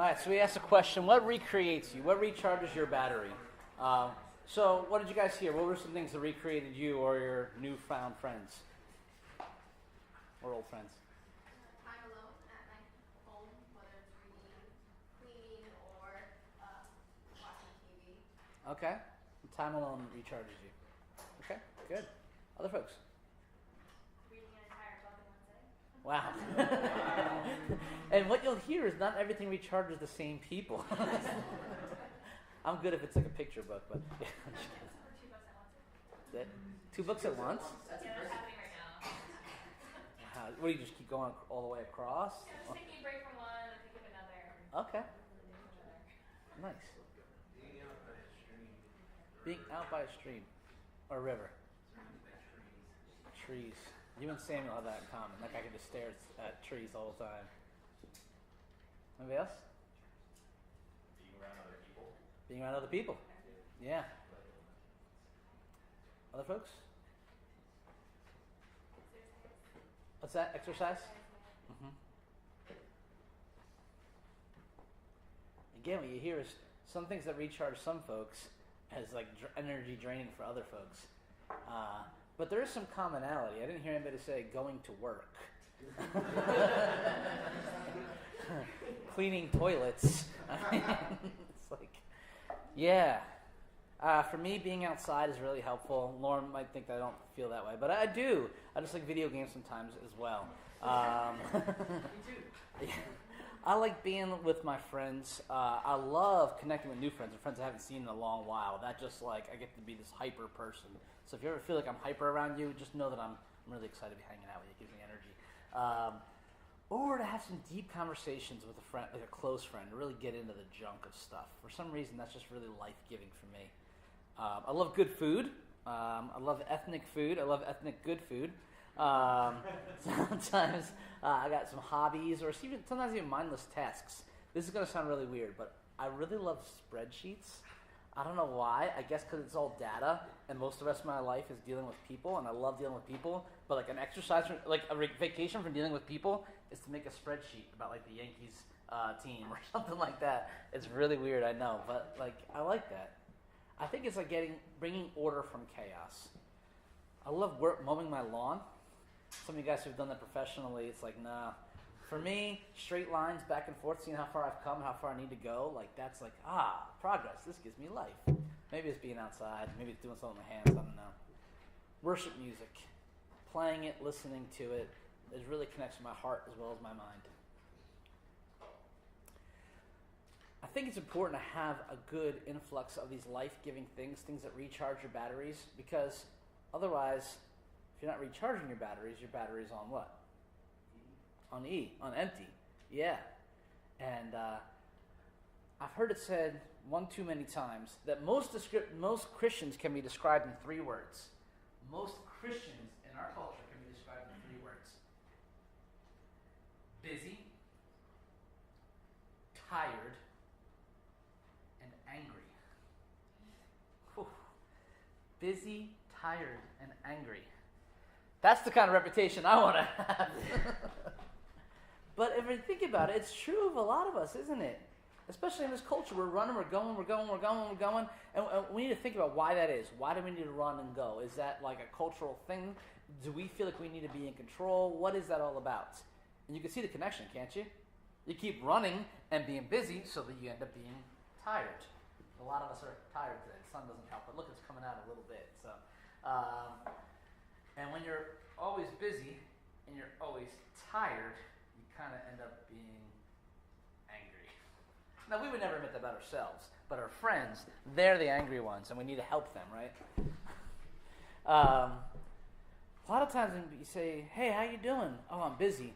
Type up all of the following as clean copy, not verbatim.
All right, so we asked a question: what recreates you? What recharges your battery? So, what did you guys hear? What were some things that recreated you or your newfound friends or old friends? Time alone at my home, whether it's reading, cleaning, or watching TV. Okay, time alone recharges you. Okay, good. Other folks? Reading an entire book in one sitting. Wow. And what you'll hear is not everything recharges the same people. I'm good if it's like a picture book, but yeah, I'm just kidding. Or two books at once. That- 2 books at once? That's happening right now. What do you just keep going all the way across? Yeah, just taking a break from one and picking up another. Okay, nice. Being out by a stream or a river. Trees. You and Samuel have that in common. That guy can just stare at trees all the time. Anybody else? Being around other people. Yeah. Other folks? What's that? Exercise? Mm-hmm. Again, what you hear is some things that recharge some folks as like energy draining for other folks. But there is some commonality. I didn't hear anybody say going to work. Cleaning toilets. I mean, it's like, yeah. For me, being outside is really helpful. Lauren might think that I don't feel that way, but I do. I just like video games sometimes as well. Me too. Yeah. I like being with my friends. I love connecting with new friends, or friends I haven't seen in a long while. That just like, I get to be this hyper person. So if you ever feel like I'm hyper around you, just know that I'm really excited to be hanging out with you. It gives me energy. Or to have some deep conversations with a friend, like a close friend, to really get into the junk of stuff. For some reason, that's just really life-giving for me. I love good food. I love ethnic food. I love ethnic good food. Sometimes I got some hobbies, or sometimes even mindless tasks. This is going to sound really weird, but I really love spreadsheets. I don't know why. I guess because it's all data, and most of the rest of my life is dealing with people, and I love dealing with people. But like an exercise, like a vacation from dealing with people, is to make a spreadsheet about like the Yankees team or something like that. It's really weird, I know, but like I like that. I think it's like bringing order from chaos. I love mowing my lawn. Some of you guys who've done that professionally, it's like, nah. For me, straight lines back and forth, seeing how far I've come, how far I need to go, like that's like, progress. This gives me life. Maybe it's being outside. Maybe it's doing something with my hands. I don't know. Worship music. Playing it, listening to it, it really connects with my heart as well as my mind. I think it's important to have a good influx of these life-giving things that recharge your batteries, because otherwise, if you're not recharging your battery's on what? On E, on empty. Yeah. And I've heard it said one too many times that most Christians can be described in 3 words. Most Christians in our culture can be described in 3 words. Busy, tired, and angry. Whew. Busy, tired, and angry. That's the kind of reputation I want to have. But if you think about it, it's true of a lot of us, isn't it? Especially in this culture, we're running, we're going, and we need to think about why that is. Why do we need to run and go? Is that like a cultural thing? Do we feel like we need to be in control? What is that all about? And you can see the connection, can't you? You keep running and being busy so that you end up being tired. A lot of us are tired today. The sun doesn't help, but look, it's coming out a little bit. So, and when you're always busy and you're always tired, you kind of end up being angry. Now, we would never admit that about ourselves, but our friends, they're the angry ones, and we need to help them, right? A lot of times when you say, hey, how you doing? Oh, I'm busy.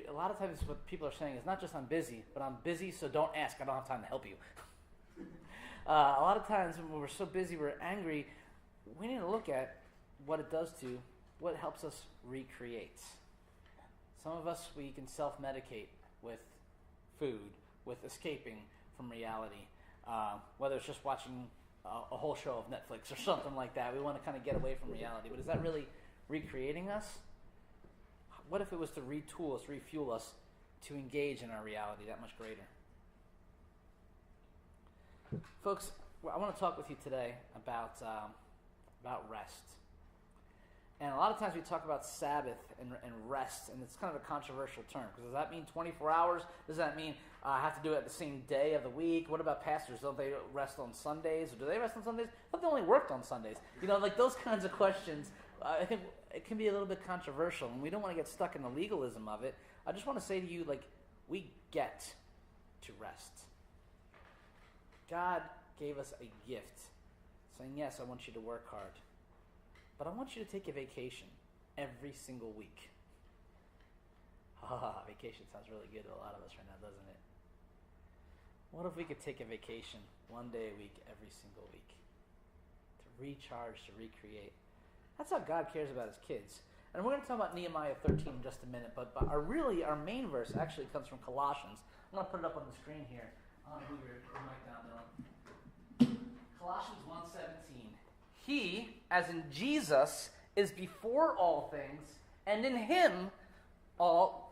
A lot of times what people are saying is not just I'm busy, but I'm busy, so don't ask. I don't have time to help you. A lot of times when we're so busy, we're angry, we need to look at what it does to, what helps us recreate. Some of us, we can self-medicate with food, with escaping from reality, whether it's just watching a whole show of Netflix or something like that. We want to kind of get away from reality. But is that really recreating us? What if it was to retool us, refuel us to engage in our reality that much greater? Folks, I want to talk with you today about rest. And a lot of times we talk about Sabbath and rest, and it's kind of a controversial term. Because does that mean 24 hours? Does that mean I have to do it the same day of the week? What about pastors? Don't they rest on Sundays? Or do they rest on Sundays? I thought they only worked on Sundays. Like those kinds of questions, I think it can be a little bit controversial, and we don't want to get stuck in the legalism of it. I just want to say to you, we get to rest. God gave us a gift, saying, yes, I want you to work hard. But I want you to take a vacation every single week. Vacation sounds really good to a lot of us right now, doesn't it? What if we could take a vacation one day a week, every single week? To recharge, to recreate. That's how God cares about his kids. And we're going to talk about Nehemiah 13 in just a minute, but our main verse actually comes from Colossians. I'm going to put it up on the screen here. I don't know who your mic down there. Colossians 1:17. He, as in Jesus, is before all things, and in him all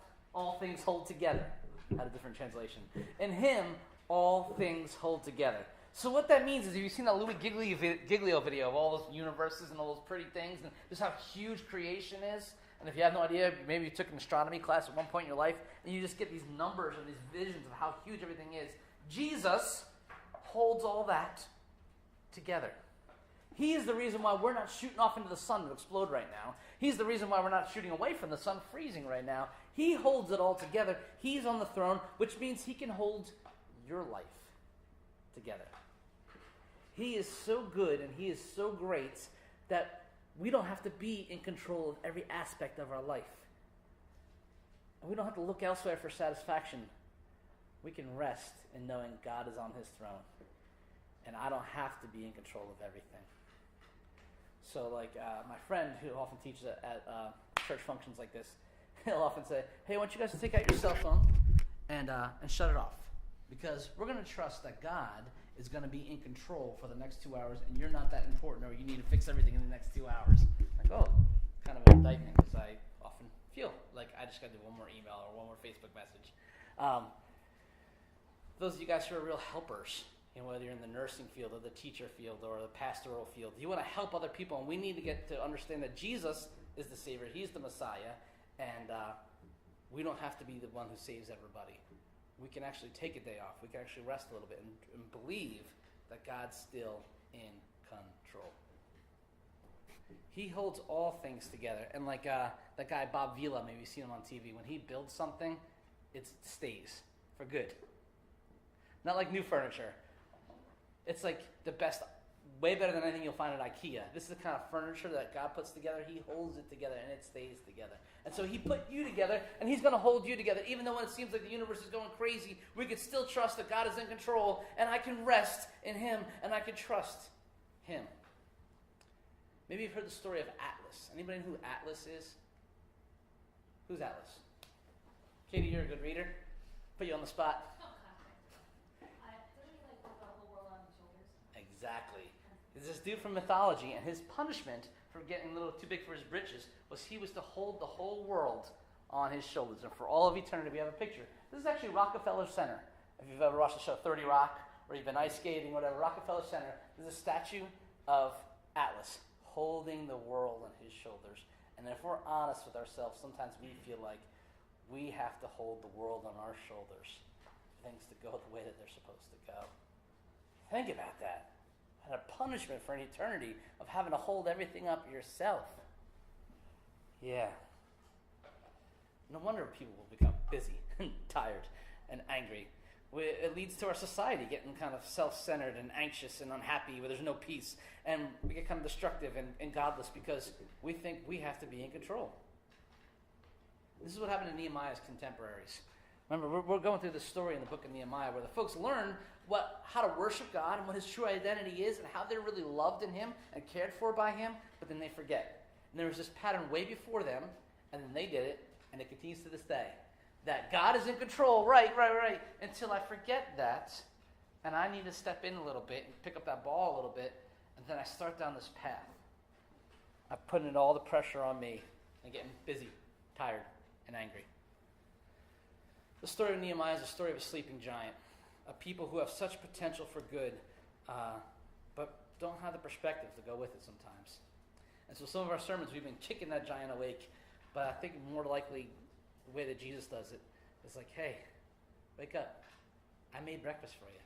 things hold together. I had a different translation. In him all things hold together. So what that means is, if you've seen that Louis Giglio video of all those universes and all those pretty things, and just how huge creation is, and if you have no idea, maybe you took an astronomy class at one point in your life, and you just get these numbers and these visions of how huge everything is. Jesus holds all that together. He is the reason why we're not shooting off into the sun to explode right now. He's the reason why we're not shooting away from the sun, freezing right now. He holds it all together. He's on the throne, which means he can hold your life together. He is so good and he is so great that we don't have to be in control of every aspect of our life. And we don't have to look elsewhere for satisfaction. We can rest in knowing God is on his throne. And I don't have to be in control of everything. So my friend who often teaches at church functions like this, he'll often say, hey, I want you guys to take out your cell phone and shut it off. Because we're going to trust that God is going to be in control for the next 2 hours, and you're not that important, or you need to fix everything in the next 2 hours. Kind of an indictment, because I often feel like I just got to do one more email or one more Facebook message. Those of you guys who are real helpers, whether you're in the nursing field or the teacher field or the pastoral field, you want to help other people, and we need to get to understand that Jesus is the Savior, he's the Messiah, and we don't have to be the one who saves everybody. We can actually take a day off. We can actually rest a little bit and believe that God's still in control. He holds all things together. And that guy Bob Vila, maybe you've seen him on TV, when he builds something, it stays for good. Not like new furniture. It's like the best, way better than anything you'll find at IKEA. This is the kind of furniture that God puts together. He holds it together and it stays together. And so he put you together and he's going to hold you together. Even though when it seems like the universe is going crazy, we can still trust that God is in control, and I can rest in him and I can trust him. Maybe you've heard the story of Atlas. Anybody know who Atlas is? Who's Atlas? Katie, you're a good reader. Put you on the spot. Exactly. There's this dude from mythology, and his punishment for getting a little too big for his britches was he was to hold the whole world on his shoulders. And for all of eternity, we have a picture. This is actually Rockefeller Center. If you've ever watched the show 30 Rock, or you've been ice skating, whatever, Rockefeller Center, there's a statue of Atlas holding the world on his shoulders. And if we're honest with ourselves, sometimes we feel like we have to hold the world on our shoulders for things to go the way that they're supposed to go. Think about that. And a punishment for an eternity of having to hold everything up yourself. Yeah. No wonder people will become busy and tired and angry. It leads to our society getting kind of self-centered and anxious and unhappy, where there's no peace. And we get kind of destructive and godless because we think we have to be in control. This is what happened to Nehemiah's contemporaries. Remember, we're going through this story in the book of Nehemiah where the folks learn how to worship God and what his true identity is and how they're really loved in him and cared for by him, but then they forget. And there was this pattern way before them, and then they did it, and it continues to this day. That God is in control, right, until I forget that, and I need to step in a little bit and pick up that ball a little bit, and then I start down this path. I'm putting all the pressure on me and getting busy, tired, and angry. The story of Nehemiah is a story of a sleeping giant, a people who have such potential for good, but don't have the perspective to go with it sometimes. And so some of our sermons, we've been kicking that giant awake, but I think more likely the way that Jesus does it is like, hey, wake up. I made breakfast for you.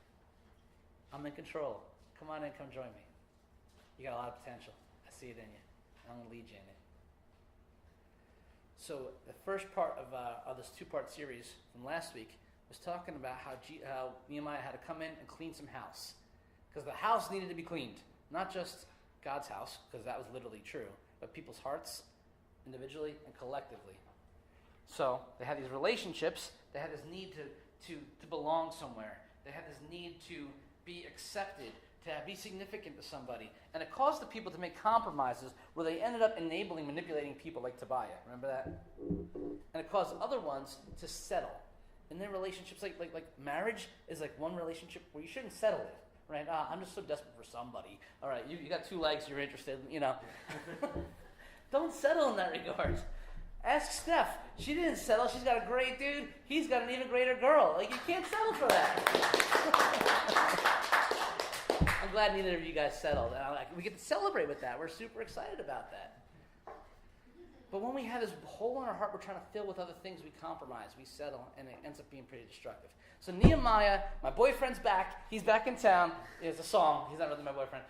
I'm in control. Come on in, come join me. You got a lot of potential. I see it in you. I'm going to lead you in it. So the first part of this two-part series from last week was talking about how Nehemiah had to come in and clean some house. Because the house needed to be cleaned. Not just God's house, because that was literally true, but people's hearts, individually and collectively. So they had these relationships. They had this need to belong somewhere. They had this need to be accepted, to be significant to somebody. And it caused the people to make compromises where they ended up manipulating people like Tobiah. Remember that? And it caused other ones to settle. In their relationships, like marriage is like one relationship where you shouldn't settle it. Right? I'm just so desperate for somebody. All right, you got two legs, you're interested, Don't settle in that regard. Ask Steph. She didn't settle. She's got a great dude. He's got an even greater girl. Like, you can't settle for that. I'm glad neither of you guys settled. We get to celebrate with that. We're super excited about that. But when we have this hole in our heart we're trying to fill with other things, we compromise, we settle, and it ends up being pretty destructive. So Nehemiah, my boyfriend's back. He's back in town. It's a song. He's not really my boyfriend.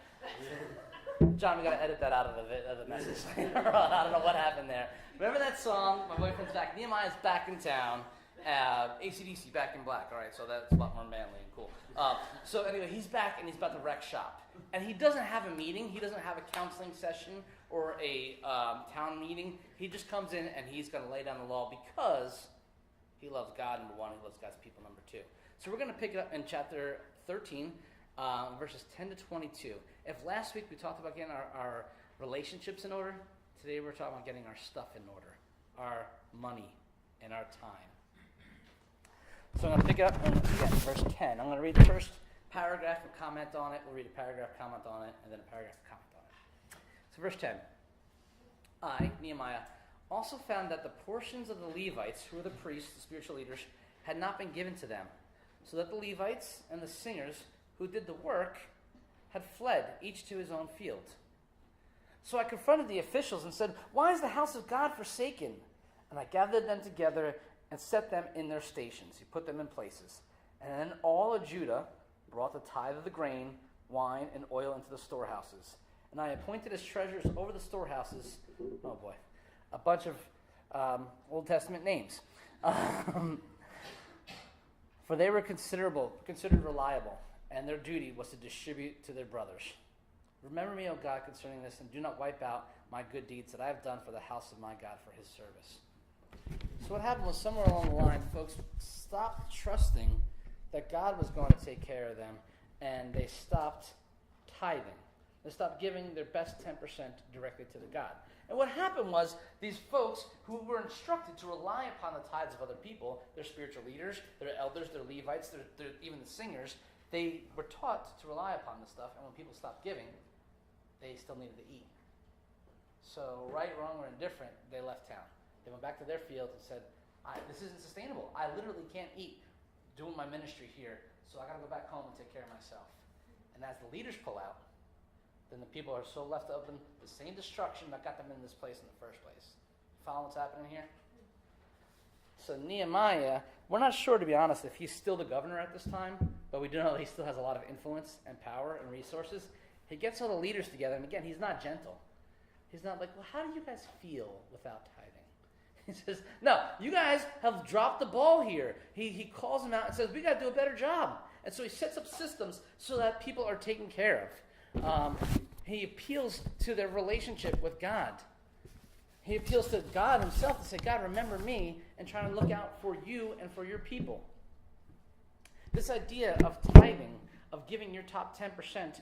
John, we got to edit that out of the message. I don't know what happened there. Remember that song, My Boyfriend's Back? Nehemiah's back in town. AC/DC, Back in Black. All right, so that's a lot more manly and cool. So anyway, he's back and he's about to wreck shop. And he doesn't have a meeting. He doesn't have a counseling session or a town meeting. He just comes in and he's going to lay down the law because he loves God, number one. He loves God's people, number two. So we're going to pick it up in chapter 13, verses 10 to 22. If last week we talked about getting our relationships in order, today we're talking about getting our stuff in order, our money and our time. So I'm going to pick it up in verse 10. I'm going to read the first paragraph and comment on it. We'll read a paragraph, comment on it, and then a paragraph, comment on it. So verse 10. I, Nehemiah, also found that the portions of the Levites, who were the priests, the spiritual leaders, had not been given to them, so that the Levites and the singers who did the work had fled, each to his own field. So I confronted the officials and said, "Why is the house of God forsaken?" And I gathered them together and set them in their stations. He put them in places. And then all of Judah brought the tithe of the grain, wine, and oil into the storehouses. And I appointed as treasurers over the storehouses, oh boy, a bunch of Old Testament names. For they were considered reliable, and their duty was to distribute to their brothers. Remember me, O God, concerning this, and do not wipe out my good deeds that I have done for the house of my God for his service. So what happened was somewhere along the line, folks stopped trusting that God was going to take care of them, and they stopped tithing. They stopped giving their best 10% directly to the God. And what happened was these folks who were instructed to rely upon the tithes of other people, their spiritual leaders, their elders, their Levites, their even the singers, they were taught to rely upon this stuff, and when people stopped giving, they still needed to eat. So right, wrong, or indifferent, they left town. They went back to their field and said, this isn't sustainable. I literally can't eat doing my ministry here, so I got to go back home and take care of myself. And as the leaders pull out, then the people are so left up in the same destruction that got them in this place in the first place. Follow what's happening here? So Nehemiah, we're not sure, to be honest, if he's still the governor at this time, but we do know he still has a lot of influence and power and resources. He gets all the leaders together, and again, he's not gentle. He's not like, well, how do you guys feel without tithing? He says, no, you guys have dropped the ball here. He calls them out and says, we got to do a better job. And so he sets up systems so that people are taken care of. He appeals to their relationship with God. He appeals to God himself to say, God, remember me, and try to look out for you and for your people. This idea of tithing, of giving your top 10%,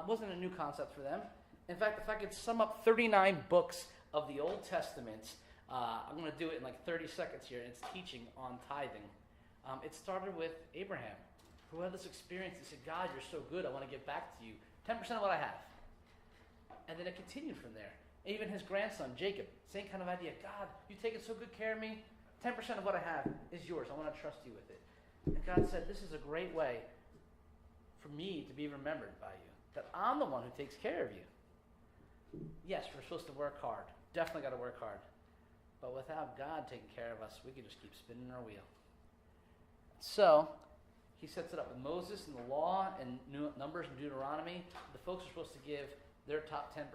wasn't a new concept for them. In fact, if I could sum up 39 books of the Old Testament, I'm going to do it in like 30 seconds here, and it's teaching on tithing. It started with Abraham, who had this experience. He said, God, you're so good, I want to give back to you 10% of what I have. And then it continued from there. Even his grandson, Jacob, same kind of idea. God, you've taken so good care of me. 10% of what I have is yours. I want to trust you with it. And God said, this is a great way for me to be remembered by you, that I'm the one who takes care of you. Yes, we're supposed to work hard. Definitely got to work hard. But without God taking care of us, we could just keep spinning our wheel. So, he sets it up with Moses and the law and Numbers and Deuteronomy. The folks are supposed to give their top 10%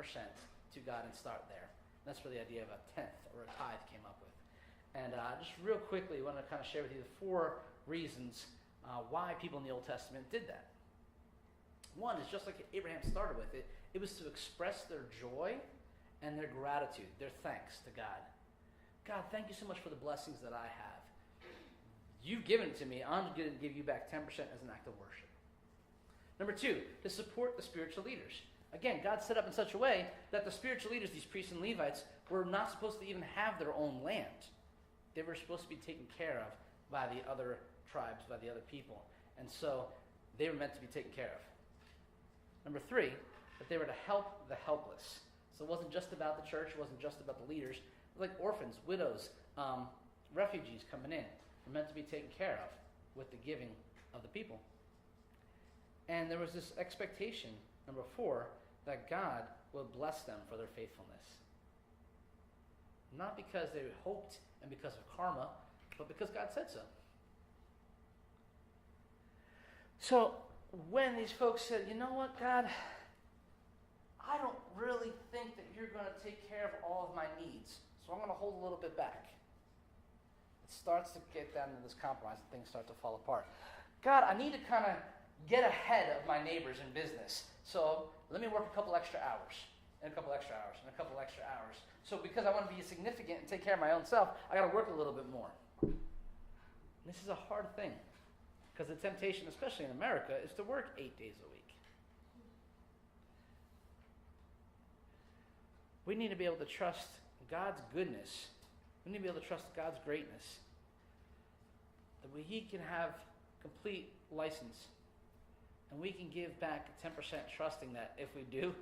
to God and start there. And that's where the idea of a tenth or a tithe came up with. And just real quickly, I want to kind of share with you the 4 reasons why people in the Old Testament did that. One is just like Abraham started with it. It was to express their joy and their gratitude, their thanks to God. God, thank you so much for the blessings that I have. You've given it to me. I'm going to give you back 10% as an act of worship. Number 2, to support the spiritual leaders. Again, God set up in such a way that the spiritual leaders, these priests and Levites, were not supposed to even have their own land. They were supposed to be taken care of by the other tribes, by the other people. And so they were meant to be taken care of. Number 3, that they were to help the helpless. So it wasn't just about the church. It wasn't just about the leaders. It was like orphans, widows, refugees coming in. Were meant to be taken care of with the giving of the people. And there was this expectation, number 4, that God would bless them for their faithfulness. Not because they hoped and because of karma, but because God said so. So when these folks said, you know what, God, I don't really think that you're going to take care of all of my needs, so I'm going to hold a little bit back. It starts to get down to this compromise and things start to fall apart. God, I need to kind of get ahead of my neighbors in business. So let me work a couple extra hours, and a couple extra hours, and a couple extra hours. So because I want to be significant and take care of my own self, I got to work a little bit more. And this is a hard thing, because the temptation, especially in America, is to work 8 days a week. We need to be able to trust God's goodness. We need to be able to trust God's greatness. That He can have complete license. And we can give back 10% trusting that if we do,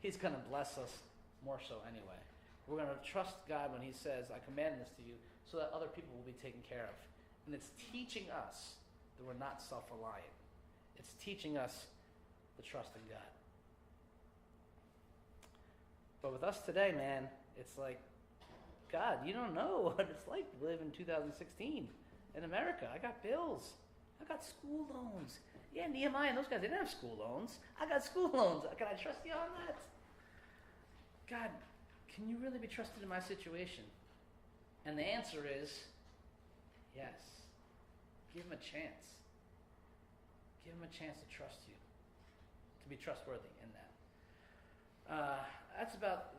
He's going to bless us more so anyway. We're going to trust God when He says, I command this to you, so that other people will be taken care of. And it's teaching us that we're not self-reliant. It's teaching us to trust in God. But with us today, man, it's like, God, you don't know what it's like to live in 2016 in America. I got bills. I got school loans. Yeah, Nehemiah and those guys, they didn't have school loans. I got school loans. Can I trust you on that? God, can you really be trusted in my situation? And the answer is yes. Give him a chance. Give him a chance to trust you, to be trustworthy in that. That's about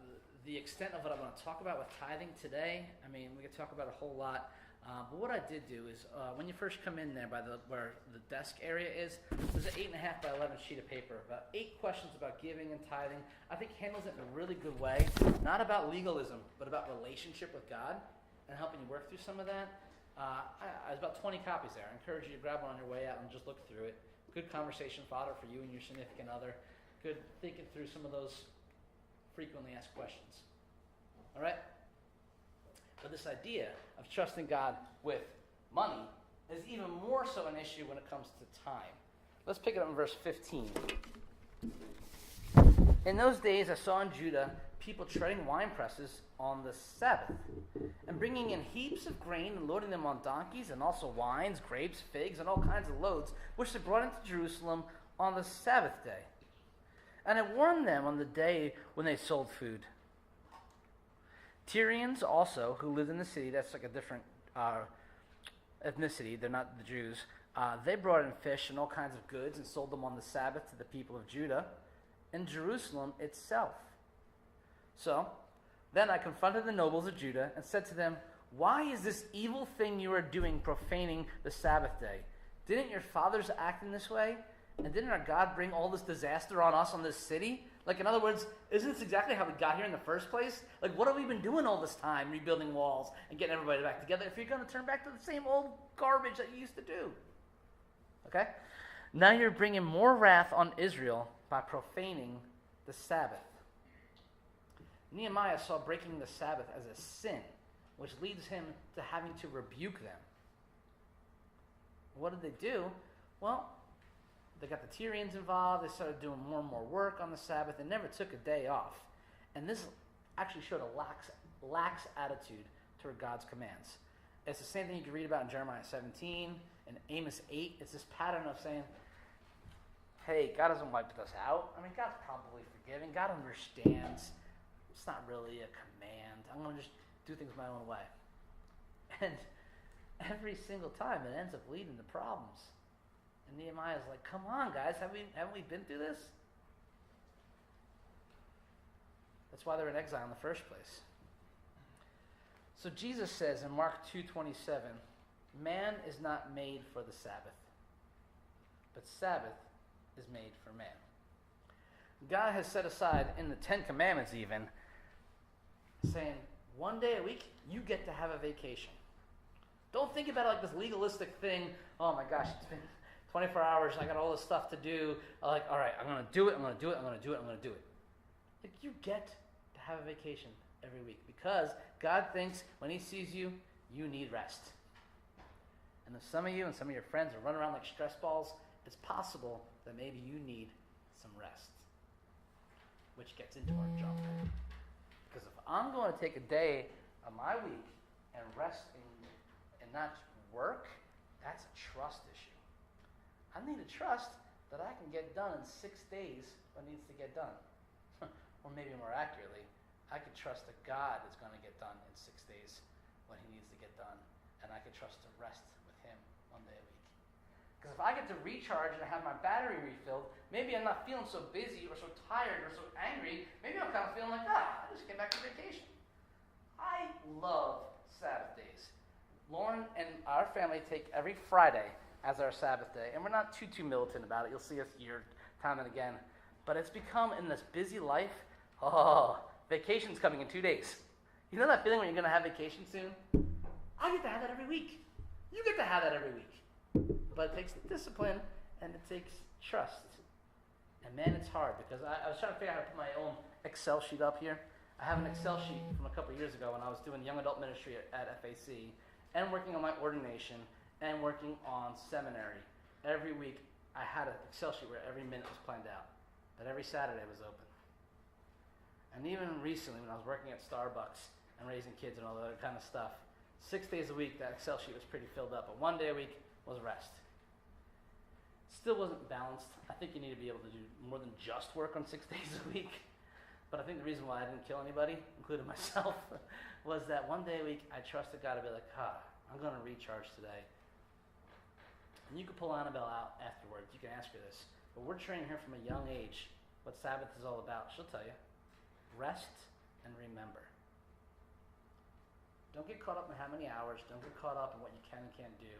the extent of what I'm going to talk about with tithing today. I mean, we could talk about a whole lot. But what I did do is, when you first come in there by where the desk area is, there's an 8.5 by 11 sheet of paper, about 8 questions about giving and tithing. I think handles it in a really good way, not about legalism, but about relationship with God and helping you work through some of that. There's about 20 copies there. I encourage you to grab one on your way out and just look through it. Good conversation fodder for you and your significant other. Good thinking through some of those frequently asked questions. All right? But this idea of trusting God with money is even more so an issue when it comes to time. Let's pick it up in verse 15. In those days I saw in Judah people treading wine presses on the Sabbath, and bringing in heaps of grain and loading them on donkeys, and also wines, grapes, figs, and all kinds of loads, which they brought into Jerusalem on the Sabbath day. And I warned them on the day when they sold food. Tyrians also, who lived in the city, that's like a different ethnicity, they're not the Jews, they brought in fish and all kinds of goods and sold them on the Sabbath to the people of Judah and Jerusalem itself. So, then I confronted the nobles of Judah and said to them, why is this evil thing you are doing profaning the Sabbath day? Didn't your fathers act in this way? And didn't our God bring all this disaster on us, on this city? Like, in other words, isn't this exactly how we got here in the first place? Like, what have we been doing all this time, rebuilding walls and getting everybody back together, if you're going to turn back to the same old garbage that you used to do? Okay? Now you're bringing more wrath on Israel by profaning the Sabbath. Nehemiah saw breaking the Sabbath as a sin, which leads him to having to rebuke them. What did they do? Well, they got the Tyrians involved. They started doing more and more work on the Sabbath. They never took a day off. And this actually showed a lax attitude toward God's commands. It's the same thing you can read about in Jeremiah 17 and Amos 8. It's this pattern of saying, hey, God hasn't wiped us out. I mean, God's probably forgiving. God understands. It's not really a command. I'm going to just do things my own way. And every single time it ends up leading to problems. And Nehemiah's like, come on, guys, haven't we been through this? That's why they're in exile in the first place. So Jesus says in Mark 2:27, man is not made for the Sabbath, but Sabbath is made for man. God has set aside in the Ten Commandments even, saying, one day a week, you get to have a vacation. Don't think about it like this legalistic thing. Oh my gosh, it's been 24 hours, I got all this stuff to do. Like, all right, I'm going to do it, I'm going to do it, I'm going to do it, I'm going to do it. Like, you get to have a vacation every week because God thinks when he sees you, you need rest. And if some of you and some of your friends are running around like stress balls, it's possible that maybe you need some rest. Which gets into our jump. Because if I'm going to take a day of my week and rest and not work, that's a trust issue. I need to trust that I can get done in 6 days what needs to get done. Or maybe more accurately, I can trust that God is going to get done in 6 days what he needs to get done. And I can trust to rest with him one day a week. Because if I get to recharge and have my battery refilled, maybe I'm not feeling so busy or so tired or so angry. Maybe I'm kind of feeling like, I just came back from vacation. I love Sabbath days. Lauren and our family take every Friday as our Sabbath day. And we're not too militant about it. You'll see us here time and again. But it's become in this busy life, vacation's coming in 2 days. You know that feeling when you're going to have vacation soon? I get to have that every week. You get to have that every week. But it takes discipline and it takes trust. And man, it's hard because I was trying to figure out how to put my own Excel sheet up here. I have an Excel sheet from a couple of years ago when I was doing young adult ministry at FAC and working on my ordination and working on seminary. Every week I had an Excel sheet where every minute was planned out, that every Saturday was open. And even recently when I was working at Starbucks and raising kids and all that kind of stuff, 6 days a week that Excel sheet was pretty filled up, but 1 day a week was rest. Still wasn't balanced. I think you need to be able to do more than just work on 6 days a week. But I think the reason why I didn't kill anybody, including myself, was that 1 day a week I trusted God to be like, I'm going to recharge today. And you can pull Annabelle out afterwards. You can ask her this. But we're training her from a young age what Sabbath is all about. She'll tell you. Rest and remember. Don't get caught up in how many hours. Don't get caught up in what you can and can't do.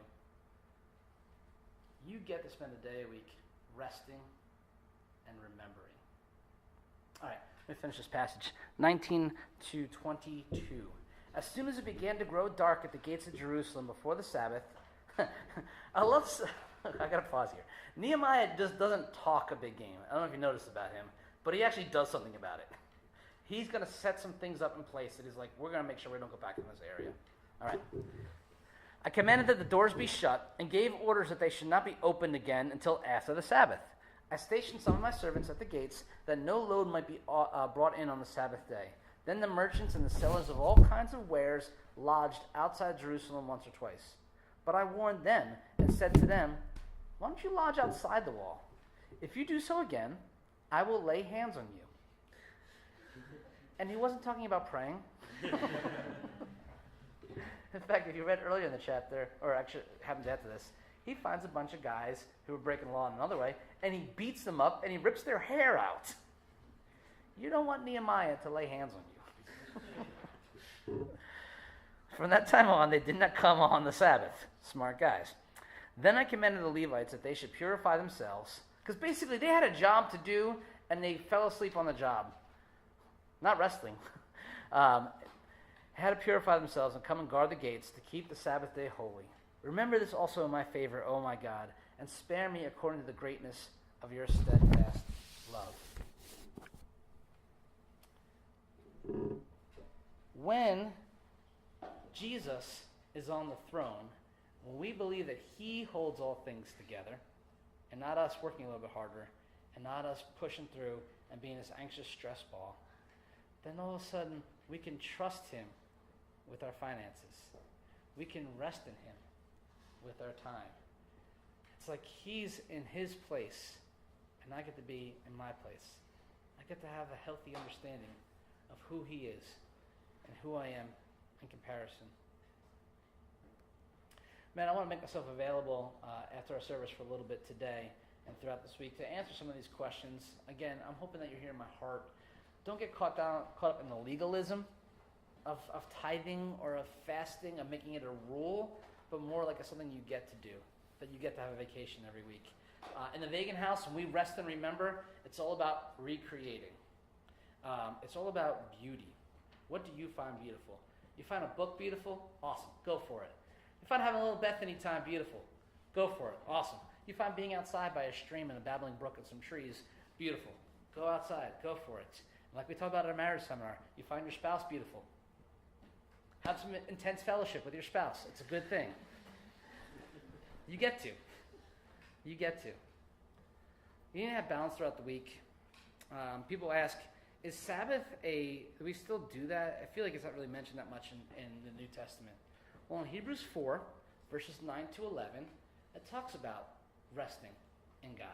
You get to spend a day a week resting and remembering. All right, let me finish this passage. 19 to 22. As soon as it began to grow dark at the gates of Jerusalem before the Sabbath, I got to pause here. Nehemiah just doesn't talk a big game. I don't know if you noticed about him, but he actually does something about it. He's going to set some things up in place that he's like, we're going to make sure we don't go back in this area. All right. I commanded that the doors be shut and gave orders that they should not be opened again until after the Sabbath. I stationed some of my servants at the gates that no load might be brought in on the Sabbath day. Then the merchants and the sellers of all kinds of wares lodged outside Jerusalem once or twice. But I warned them and said to them, why don't you lodge outside the wall? If you do so again, I will lay hands on you. And he wasn't talking about praying. In fact, if you read earlier in the chapter, or actually happens after this, he finds a bunch of guys who are breaking law in another way, and he beats them up, and he rips their hair out. You don't want Nehemiah to lay hands on you. From that time on, they did not come on the Sabbath. Smart guys. Then I commanded the Levites that they should purify themselves, because basically they had a job to do, and they fell asleep on the job. Not resting. Had to purify themselves and come and guard the gates to keep the Sabbath day holy. Remember this also in my favor, O my God, and spare me according to the greatness of your steadfast love. When Jesus is on the throne, when we believe that he holds all things together, and not us working a little bit harder, and not us pushing through and being this anxious stress ball, then all of a sudden we can trust him with our finances. We can rest in him with our time. It's like he's in his place, and I get to be in my place. I get to have a healthy understanding of who he is and who I am in comparison. Man, I want to make myself available after our service for a little bit today and throughout this week to answer some of these questions. Again, I'm hoping that you're hearing my heart. Don't get caught up in the legalism of tithing or of fasting, of making it a rule, but more like something you get to do, that you get to have a vacation every week. In the Vegan House, when we rest and remember, it's all about recreating. It's all about beauty. What do you find beautiful? You find a book beautiful? Awesome. Go for it. You find having a little Bethany time beautiful? Go for it. Awesome. You find being outside by a stream and a babbling brook and some trees beautiful? Go outside. Go for it. And like we talked about at our marriage seminar, you find your spouse beautiful. Have some intense fellowship with your spouse. It's a good thing. You get to. You get to. You need to have balance throughout the week. People ask, is Sabbath do we still do that? I feel like it's not really mentioned that much in the New Testament. Well, in Hebrews 4, verses 9 to 11, it talks about resting in God.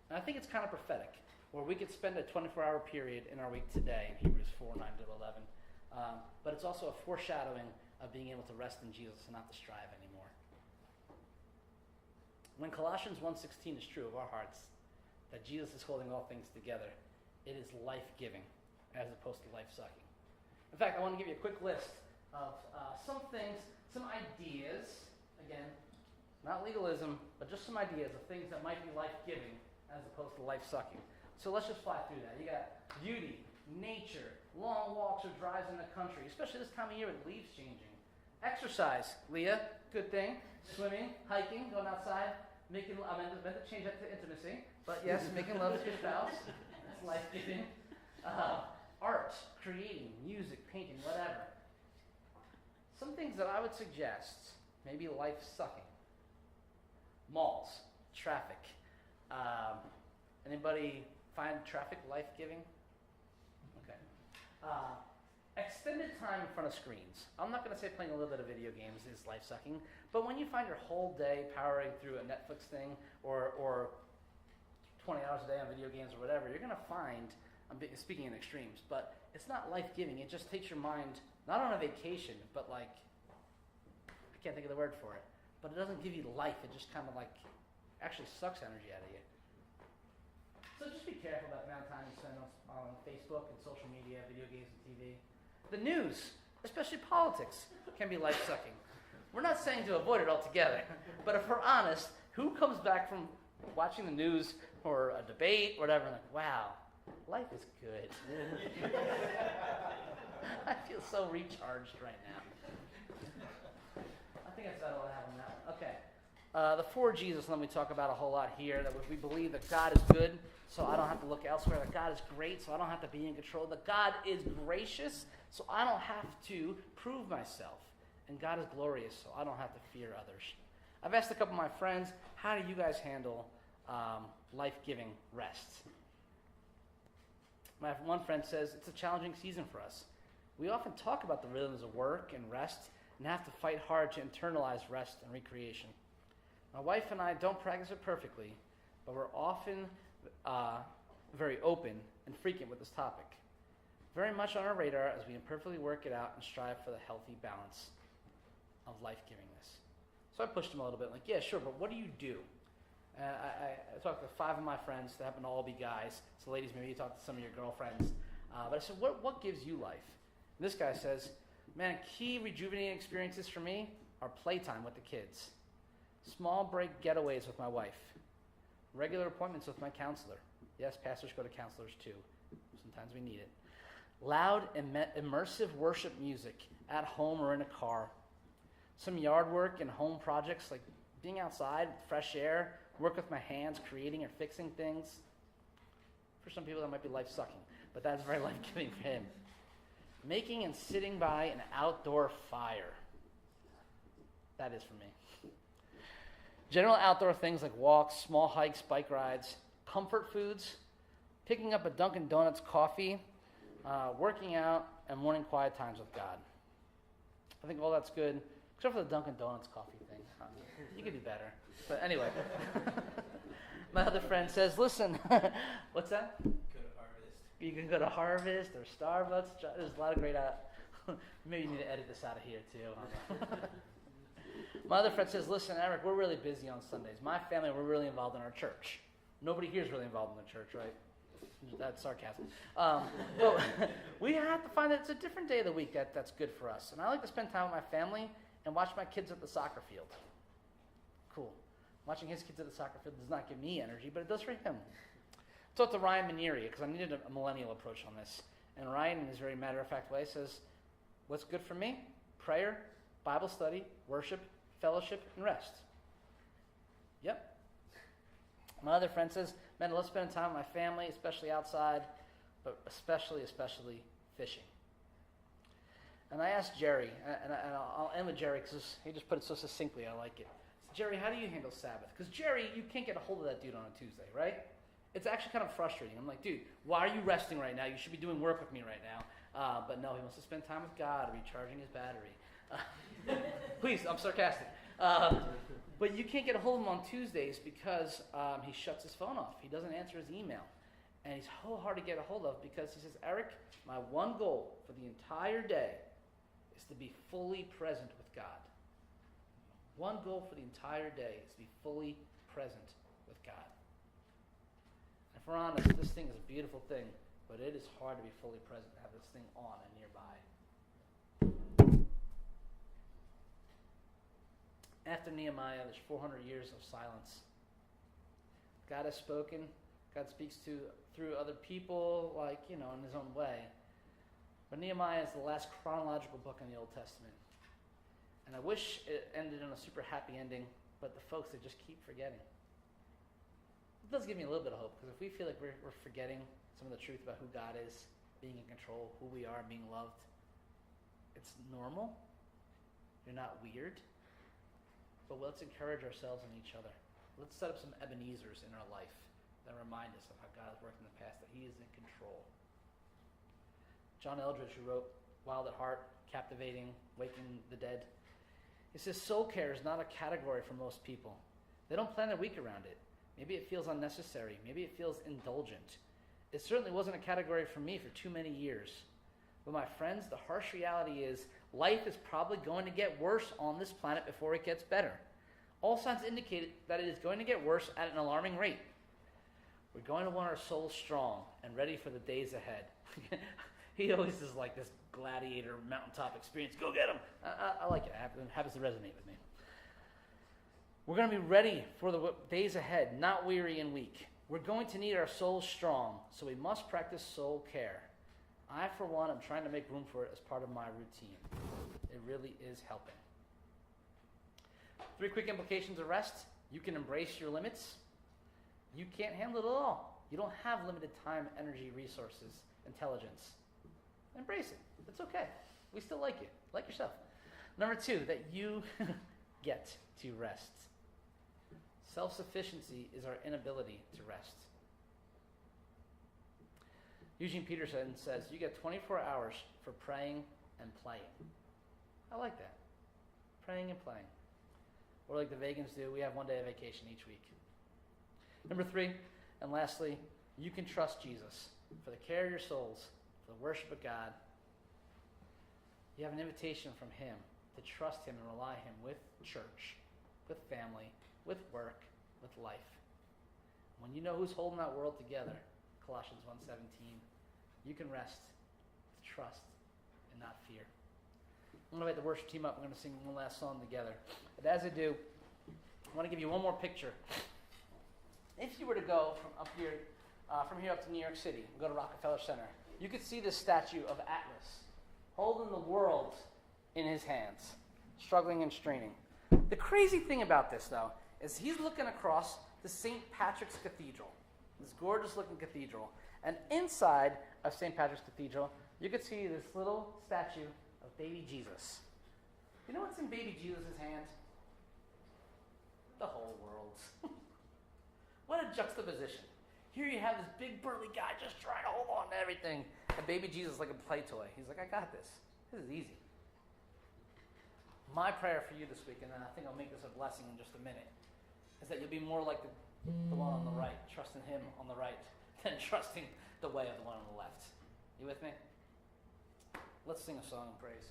And I think it's kind of prophetic, where we could spend a 24-hour period in our week today in Hebrews 4, 9 to 11. But it's also a foreshadowing of being able to rest in Jesus and not to strive anymore. When Colossians 1:16 is true of our hearts, that Jesus is holding all things together, it is life-giving as opposed to life-sucking. In fact, I want to give you a quick list of some things, some ideas, again, not legalism, but just some ideas of things that might be life-giving as opposed to life-sucking. So let's just fly through that. You got beauty, nature, long walks or drives in the country, especially this time of year with leaves changing. Exercise, Leah, good thing. Swimming, hiking, going outside, I meant to change that to intimacy, but yes, making love to your spouse. That's life-giving. Art, creating, music, painting, whatever. Some things that I would suggest, maybe life-sucking. Malls, traffic. Anybody find traffic life-giving? Okay. Extended time in front of screens. I'm not going to say playing a little bit of video games is life-sucking, but when you find your whole day powering through a Netflix thing or 20 hours a day on video games or whatever, you're going to find, I'm speaking in extremes, but it's not life-giving. It just takes your mind, not on a vacation, but like, I can't think of the word for it, but it doesn't give you life. It just kind of like actually sucks energy out of you. So just be careful about the amount of time you spend on Facebook and social media, video games and TV. The news, especially politics, can be life-sucking. We're not saying to avoid it altogether, but if we're honest, who comes back from watching the news or a debate or whatever and like, wow, life is good. I feel so recharged right now. I think I said all I have on that one. Okay. The for Jesus, let me talk about a whole lot here, that we believe that God is good, so I don't have to look elsewhere, that God is great, so I don't have to be in control, that God is gracious, so I don't have to prove myself, and God is glorious, so I don't have to fear others. I've asked a couple of my friends, how do you guys handle life-giving rest? My one friend says, it's a challenging season for us. We often talk about the rhythms of work and rest and have to fight hard to internalize rest and recreation. My wife and I don't practice it perfectly, but we're often very open and frequent with this topic. Very much on our radar as we imperfectly work it out and strive for the healthy balance of life-givingness. So I pushed him a little bit, like, yeah, sure, but what do you do? I talked to 5 of my friends that happen to all be guys. So ladies, maybe you talk to some of your girlfriends. But I said, what gives you life? And this guy says, man, key rejuvenating experiences for me are playtime with the kids, small break getaways with my wife, regular appointments with my counselor. Yes, pastors go to counselors too. Sometimes we need it. Loud, immersive worship music at home or in a car. Some yard work and home projects like being outside, fresh air, work with my hands, creating or fixing things. For some people that might be life-sucking, but that's very life-giving for him. Making and sitting by an outdoor fire. That is for me. General outdoor things like walks, small hikes, bike rides, comfort foods, picking up a Dunkin' Donuts coffee, working out, and morning quiet times with God. I think all that's good, except for the Dunkin' Donuts coffee thing. You could do better. But anyway, my other friend says, listen, what's that? Go to Harvest. You can go to Harvest or Starbucks. There's a lot of great, maybe you need to edit this out of here too. My other friend says, listen, Eric, we're really busy on Sundays. My family, we're really involved in our church. Nobody here is really involved in the church, right? That's sarcasm. But we have to find that it's a different day of the week that's good for us. And I like to spend time with my family and watch my kids at the soccer field. Cool. Watching his kids at the soccer field does not give me energy, but it does for him. I talked to Ryan Manieri because I needed a millennial approach on this. And Ryan, in his very matter-of-fact way, says, what's good for me? Prayer, Bible study, worship, fellowship, and rest. Yep. My other friend says, man, I love spending time with my family, especially outside, but especially fishing. And I asked Jerry, and I'll end with Jerry because he just put it so succinctly, I like it. Jerry, how do you handle Sabbath? Because Jerry, you can't get a hold of that dude on a Tuesday, right? It's actually kind of frustrating. I'm like, dude, why are you resting right now? You should be doing work with me right now. But no, he wants to spend time with God, recharging his battery. Please, I'm sarcastic. But you can't get a hold of him on Tuesdays because he shuts his phone off. He doesn't answer his email. And he's so hard to get a hold of because he says, Eric, my one goal for the entire day is to be fully present with God. One goal for the entire day is to be fully present with God. And if we're honest, this thing is a beautiful thing, but it is hard to be fully present, to have this thing on and nearby. After Nehemiah, there's 400 years of silence. God has spoken. God speaks through other people, in his own way. But Nehemiah is the last chronological book in the Old Testament. And I wish it ended on a super happy ending, but the folks, they just keep forgetting. It does give me a little bit of hope, because if we feel like we're forgetting some of the truth about who God is, being in control, who we are, being loved, it's normal. You're not weird. But let's encourage ourselves and each other. Let's set up some Ebenezers in our life that remind us of how God has worked in the past, that he is in control. John Eldridge, who wrote Wild at Heart, Captivating, Waking the Dead, he says, soul care is not a category for most people. They don't plan their week around it. Maybe it feels unnecessary. Maybe it feels indulgent. It certainly wasn't a category for me for too many years. But my friends, the harsh reality is life is probably going to get worse on this planet before it gets better. All signs indicate that it is going to get worse at an alarming rate. We're going to want our souls strong and ready for the days ahead. He always is like this gladiator mountaintop experience. Go get him. I like it. It happens to resonate with me. We're going to be ready for the days ahead, not weary and weak. We're going to need our souls strong, so we must practice soul care. I, for one, am trying to make room for it as part of my routine. It really is helping. 3 quick implications of rest. You can embrace your limits. You can't handle it all. You don't have limited time, energy, resources, intelligence. Embrace it. It's okay. We still like you. Like yourself. Number 2, that you get to rest. Self-sufficiency is our inability to rest. Eugene Peterson says, you get 24 hours for praying and playing. I like that. Praying and playing. Or like the Vegans do, we have one day of vacation each week. Number 3, and lastly, you can trust Jesus for the care of your souls, for the worship of God. You have an invitation from him to trust him and rely him with church, with family, with work, with life. When you know who's holding that world together, Colossians 1:17, you can rest with trust and not fear. I'm going to invite the worship team up. I'm going to sing one last song together. But as I do, I want to give you one more picture. If you were to go from here up to New York City, and go to Rockefeller Center, you could see this statue of Atlas holding the world in his hands, struggling and straining. The crazy thing about this, though, is he's looking across the St. Patrick's Cathedral, this gorgeous-looking cathedral. And inside of St. Patrick's Cathedral, you could see this little statue of baby Jesus. You know what's in baby Jesus' hand? the whole world. What a juxtaposition. Here you have this big burly guy just trying to hold on to everything. And baby Jesus like a play toy. He's like, I got this. This is easy. My prayer for you this week, and I think I'll make this a blessing in just a minute, is that you'll be more like the one on the right, trusting him on the right, than trusting the way of the one on the left. You with me? Let's sing a song of praise.